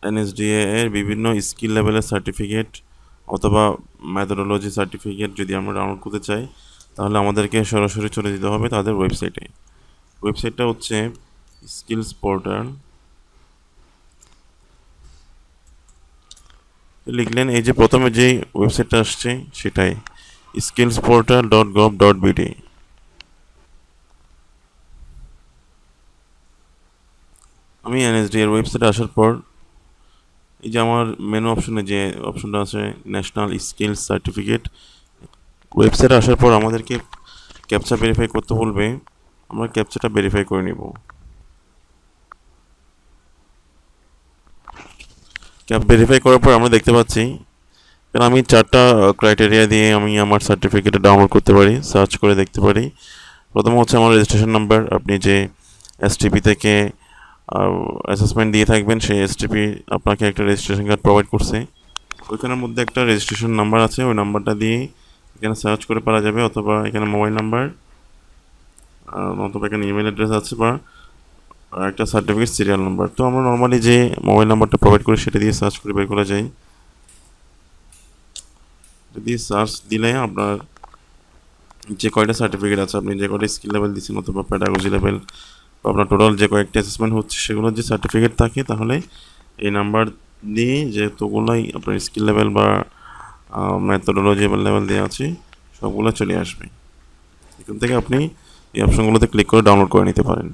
NSDA এর বিভিন্ন skill লেভেলের সার্টিফিকেট অথবা মেথোডোলজি সার্টিফিকেট যদি আমরা ডাউনলোড করতে চাই তাহলে আমাদেরকে সরাসরি চলে যেতে হবে তাদের ওয়েবসাইটে। ওয়েবসাইটটা হচ্ছে স্কিলস পোর্টাল। লিখলেন, এই যে প্রথমে যেই ওয়েবসাইটটা আসছে সেটাই skillsportal.gov.bd। আমি এনএসডি এর ওয়েবসাইটে আসার পর এই যে আমার মেনু অপশনে যে অপশনটা আছে ন্যাশনাল স্কিলস সার্টিফিকেট, ওয়েবসাইটে আসার পর আমাদেরকে ক্যাপচা ভেরিফাই করতে বলবে। আমরা ক্যাপচাটা ভেরিফাই করে নিব। ক্যাপ ভেরিফাই করার পর আমরা দেখতে পাচ্ছি, কারণ আমি 4টা ক্রাইটেরিয়া দিয়ে আমি আমার সার্টিফিকেটটা ডাউনলোড করতে পারি, সার্চ করে দেখতে পারি। প্রথম হচ্ছে আমার রেজিস্ট্রেশন নাম্বার। আপনি যে এসটিপি থেকে অ্যাসেসমেন্ট দিয়ে থাকবেন সেই এসটিপি আপনাকে একটা রেজিস্ট্রেশন কার্ড প্রোভাইড করছে, ওইখানের মধ্যে একটা রেজিস্ট্রেশন নাম্বার আছে। ওই নাম্বারটা দিয়ে এখানে সার্চ করে পাওয়া যাবে, অথবা এখানে মোবাইল নাম্বার অথবা এখানে ইমেল অ্যাড্রেস আছে, বা একটা সার্টিফিকেট সিরিয়াল নাম্বার। তো আমরা নর্মালি যে মোবাইল নাম্বারটা প্রোভাইড করি সেটা দিয়ে সার্চ করে বের করা যায়। যদি সার্চ দিলে আপনার যে কয়টা সার্টিফিকেট আছে, আপনি যে কয়টা স্কিল লেভেল দিচ্ছেন অথবা প্যাডাগজি লেভেল, বা আপনার টোটাল যে কয়েকটা অ্যাসেসমেন্ট হচ্ছে সেগুলোর যে সার্টিফিকেট থাকে, তাহলে এই নাম্বার দিয়ে যেহেতুগুলোই আপনার স্কিল লেভেল বা মেথোডোলজি লেভেল দেওয়া আছে সবগুলো চলে আসবে। এখান থেকে আপনি এই অপশনগুলোতে ক্লিক করে ডাউনলোড করে নিতে পারেন।